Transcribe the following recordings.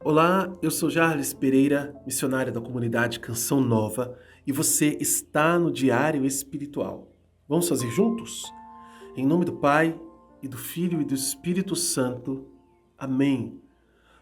Olá, eu sou Jarles Pereira, missionário da comunidade Canção Nova, e você está no Diário Espiritual. Vamos fazer juntos? Em nome do Pai, e do Filho e do Espírito Santo. Amém.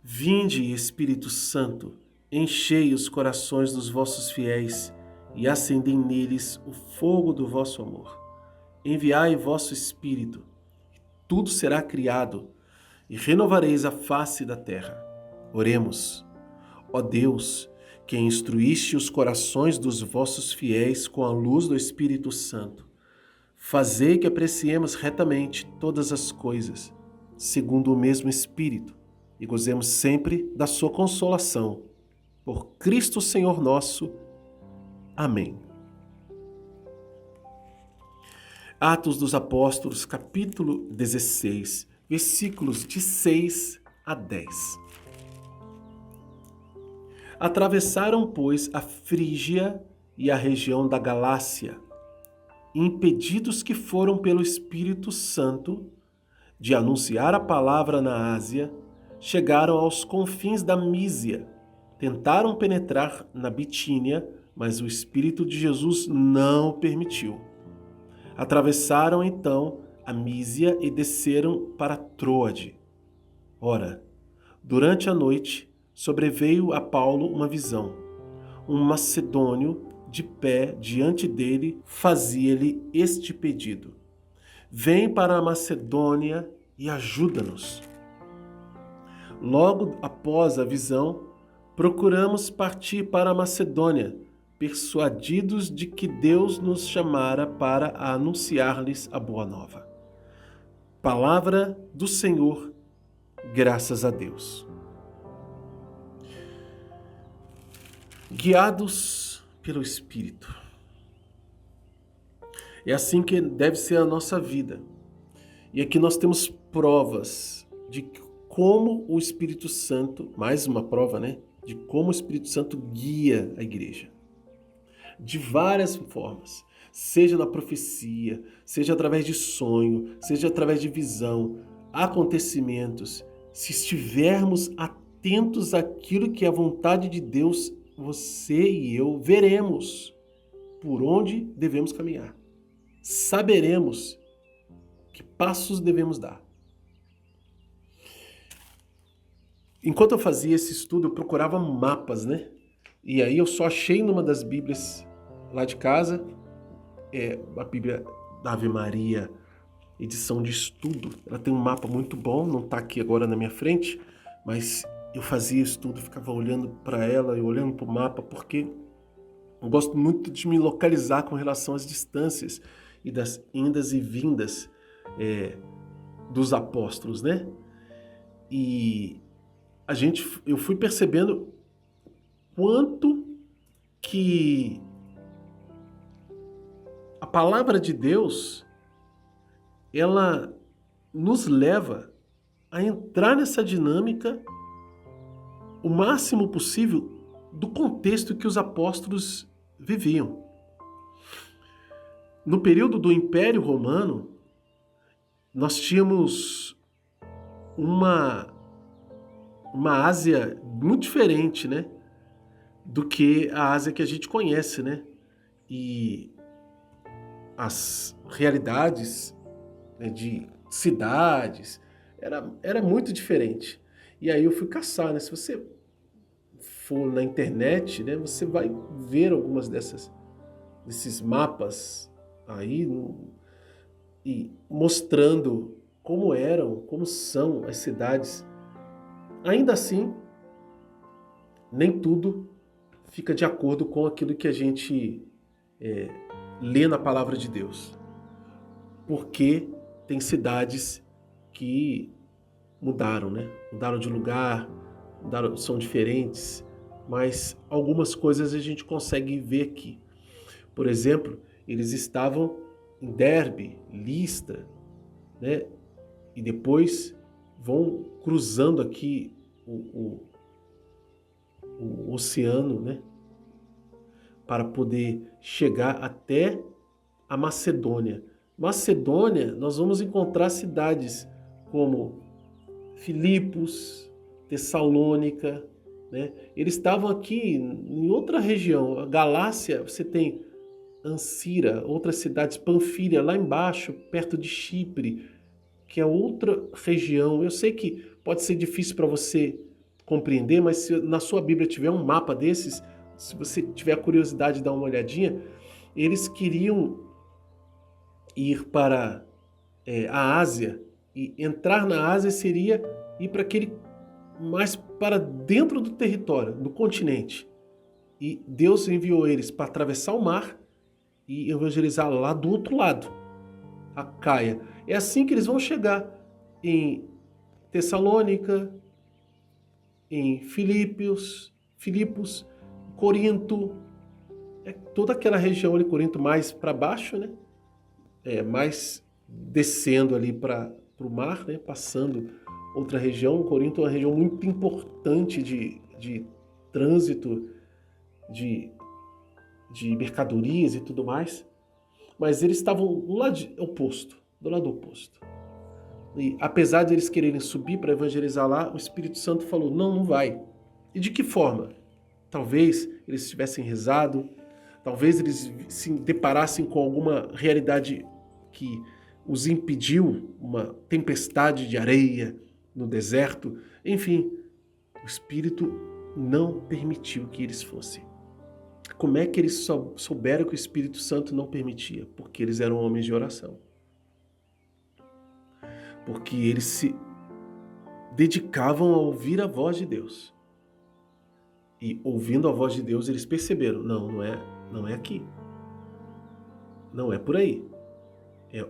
Vinde, Espírito Santo, enchei os corações dos vossos fiéis e acendei neles o fogo do vosso amor. Enviai vosso Espírito, e tudo será criado, e renovareis a face da terra. Oremos. Ó Deus, que instruíste os corações dos vossos fiéis com a luz do Espírito Santo, fazei que apreciemos retamente todas as coisas, segundo o mesmo Espírito, e gozemos sempre da sua consolação. Por Cristo Senhor nosso. Amém. Atos dos Apóstolos, capítulo 16, versículos de 6 a 10. Atravessaram, pois, a Frígia e a região da Galácia, impedidos que foram pelo Espírito Santo de anunciar a palavra na Ásia, chegaram aos confins da Mísia. Tentaram penetrar na Bitínia, mas o Espírito de Jesus não o permitiu. Atravessaram então a Mísia e desceram para Troade. Ora, durante a noite, sobreveio a Paulo uma visão. Um macedônio, de pé diante dele, fazia-lhe este pedido: vem para a Macedônia e ajuda-nos. Logo após a visão, procuramos partir para a Macedônia, persuadidos de que Deus nos chamara para anunciar-lhes a boa nova. Palavra do Senhor, graças a Deus. Guiados pelo Espírito. É assim que deve ser a nossa vida. E aqui nós temos provas de como o Espírito Santo, mais uma prova, né? De como o Espírito Santo guia a igreja. De várias formas. Seja na profecia, seja através de sonho, seja através de visão, acontecimentos. Se estivermos atentos àquilo que é a vontade de Deus, você e eu veremos por onde devemos caminhar. Saberemos que passos devemos dar. Enquanto eu fazia esse estudo, eu procurava mapas, né? E aí eu só achei numa das Bíblias lá de casa, a Bíblia da Ave Maria, edição de estudo. Ela tem um mapa muito bom, não está aqui agora na minha frente, mas eu fazia estudo, ficava olhando para ela e olhando para o mapa, porque eu gosto muito de me localizar com relação às distâncias e das indas e vindas dos apóstolos, né? E eu fui percebendo quanto que a palavra de Deus, ela nos leva a entrar nessa dinâmica o máximo possível do contexto que os apóstolos viviam. No período do Império Romano, nós tínhamos uma Ásia muito diferente, né, do que a Ásia que a gente conhece, né? E as realidades, né, de cidades era muito diferente. E aí eu fui caçar, né? Se você for na internet, né, você vai ver algumas desses mapas aí e mostrando como são as cidades. Ainda assim, nem tudo fica de acordo com aquilo que a gente lê na palavra de Deus. Porque tem cidades que mudaram, né? Mudaram de lugar, são diferentes, mas algumas coisas a gente consegue ver aqui. Por exemplo, eles estavam em Derbe, Listra, né? E depois vão cruzando aqui o oceano, né? Para poder chegar até a Macedônia. Macedônia, nós vamos encontrar cidades como Filipos, Tessalônica, né? Eles estavam aqui em outra região. A Galácia, você tem Ancira, outras cidades, Panfília, lá embaixo, perto de Chipre, que é outra região. Eu sei que pode ser difícil para você compreender, mas se na sua Bíblia tiver um mapa desses, se você tiver a curiosidade de dar uma olhadinha, eles queriam ir para a Ásia, e entrar na Ásia seria ir para aquele mais para dentro do território, do continente. E Deus enviou eles para atravessar o mar e evangelizar lá do outro lado, a Caia. É assim que eles vão chegar em Tessalônica, em Filipos, Corinto, toda aquela região ali, Corinto mais para baixo, né? Mais descendo ali para o mar, né? Passando outra região. Corinto é uma região muito importante de trânsito, de mercadorias e tudo mais. Mas eles estavam do lado oposto. E apesar de eles quererem subir para evangelizar lá, o Espírito Santo falou, não, não vai. E de que forma? Talvez eles tivessem rezado, talvez eles se deparassem com alguma realidade que os impediu, uma tempestade de areia no deserto. Enfim, o Espírito não permitiu que eles fossem. Como é que eles souberam que o Espírito Santo não permitia? Porque eles eram homens de oração. Porque eles se dedicavam a ouvir a voz de Deus. E ouvindo a voz de Deus, eles perceberam, não é aqui. Não é por aí. É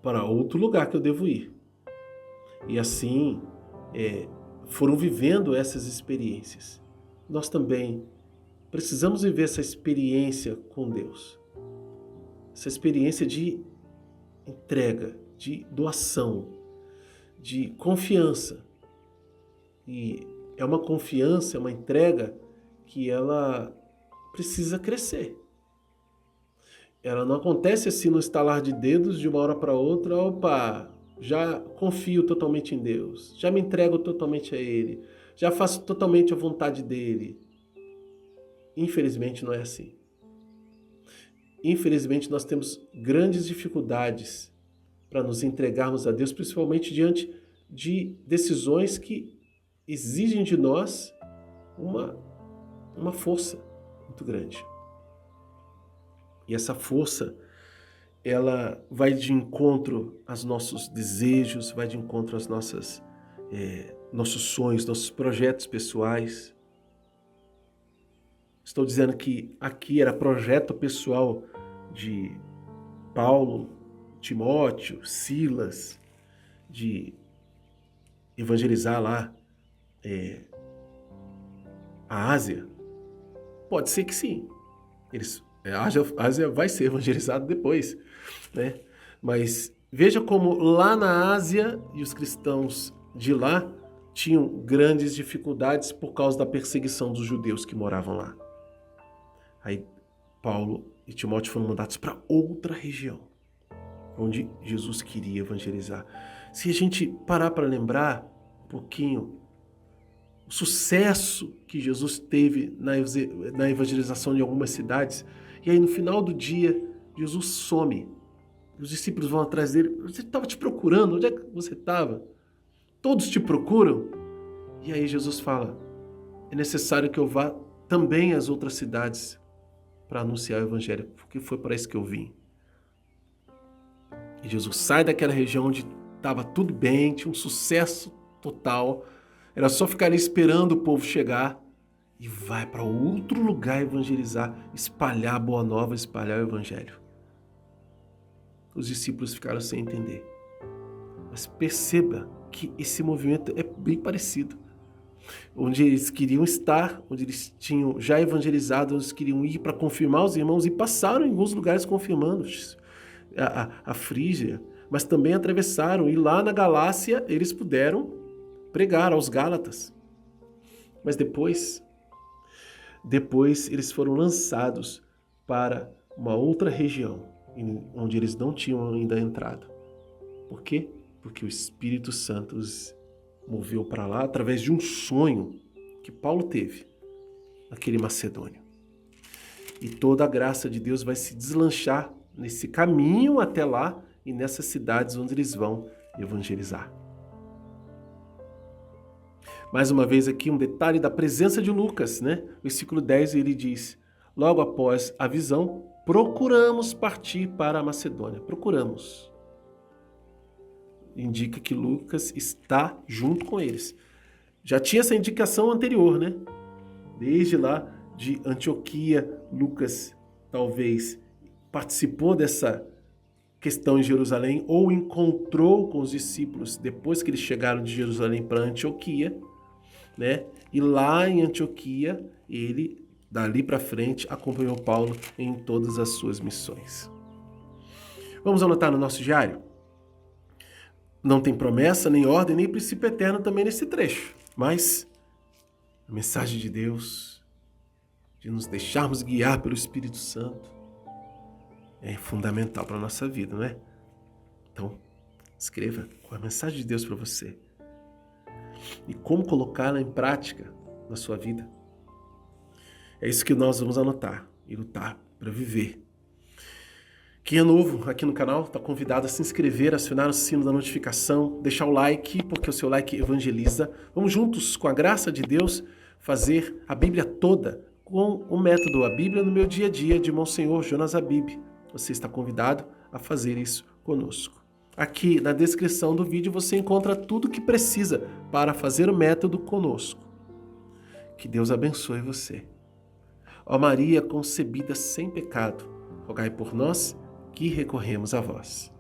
para outro lugar que eu devo ir. E assim, foram vivendo essas experiências. Nós também precisamos viver essa experiência com Deus. Essa experiência de entrega, de doação, de confiança. E é uma confiança, é uma entrega que ela precisa crescer. Ela não acontece assim no estalar de dedos, de uma hora para outra, opa, já confio totalmente em Deus, já me entrego totalmente a Ele, já faço totalmente a vontade dEle. Infelizmente não é assim. Infelizmente nós temos grandes dificuldades para nos entregarmos a Deus, principalmente diante de decisões que exigem de nós uma força muito grande. E essa força, ela vai de encontro aos nossos desejos, vai de encontro aos nossos sonhos, nossos projetos pessoais. Estou dizendo que aqui era projeto pessoal de Paulo, Timóteo, Silas, de evangelizar lá a Ásia. Pode ser que sim. A Ásia vai ser evangelizada depois, né? Mas veja como lá na Ásia, e os cristãos de lá tinham grandes dificuldades por causa da perseguição dos judeus que moravam lá. Aí Paulo e Timóteo foram mandados para outra região, onde Jesus queria evangelizar. Se a gente parar para lembrar um pouquinho o sucesso que Jesus teve na evangelização de algumas cidades, e aí no final do dia, Jesus some. Os discípulos vão atrás dele. Você estava te procurando, onde é que você estava? Todos te procuram. E aí Jesus fala, é necessário que eu vá também às outras cidades para anunciar o evangelho, porque foi para isso que eu vim. E Jesus sai daquela região onde estava tudo bem, tinha um sucesso total, era só ficar ali esperando o povo chegar, e vai para outro lugar evangelizar, espalhar a boa nova, espalhar o evangelho. Os discípulos ficaram sem entender. Mas perceba que esse movimento é bem parecido. Onde eles queriam estar, onde eles tinham já evangelizado, onde eles queriam ir para confirmar os irmãos, e passaram em alguns lugares confirmando a Frígia, mas também atravessaram, e lá na Galácia eles puderam pregar aos Gálatas. Mas depois eles foram lançados para uma outra região, onde eles não tinham ainda entrado. Por quê? Porque o Espírito Santo os moveu para lá através de um sonho que Paulo teve, aquele macedônio. E toda a graça de Deus vai se deslanchar nesse caminho até lá e nessas cidades onde eles vão evangelizar. Mais uma vez aqui um detalhe da presença de Lucas, né? Versículo 10, ele diz: logo após a visão, procuramos partir para a Macedônia. Procuramos. Indica que Lucas está junto com eles. Já tinha essa indicação anterior, né? Desde lá de Antioquia, Lucas talvez participou dessa questão em Jerusalém ou encontrou com os discípulos depois que eles chegaram de Jerusalém para Antioquia, né? E lá em Antioquia, ele, dali para frente, acompanhou Paulo em todas as suas missões. Vamos anotar no nosso diário? Não tem promessa, nem ordem, nem princípio eterno também nesse trecho, mas a mensagem de Deus, de nos deixarmos guiar pelo Espírito Santo, é fundamental para a nossa vida, não é? Então, escreva qual é a mensagem de Deus para você e como colocá-la em prática na sua vida. É isso que nós vamos anotar e lutar para viver. Quem é novo aqui no canal está convidado a se inscrever, acionar o sino da notificação, deixar o like, porque o seu like evangeliza. Vamos juntos, com a graça de Deus, fazer a Bíblia toda com o método A Bíblia no Meu Dia a Dia, de Monsenhor Jonas Habib. Você está convidado a fazer isso conosco. Aqui na descrição do vídeo você encontra tudo o que precisa para fazer o método conosco. Que Deus abençoe você. Ó Maria concebida sem pecado, rogai por nós que recorremos a vós.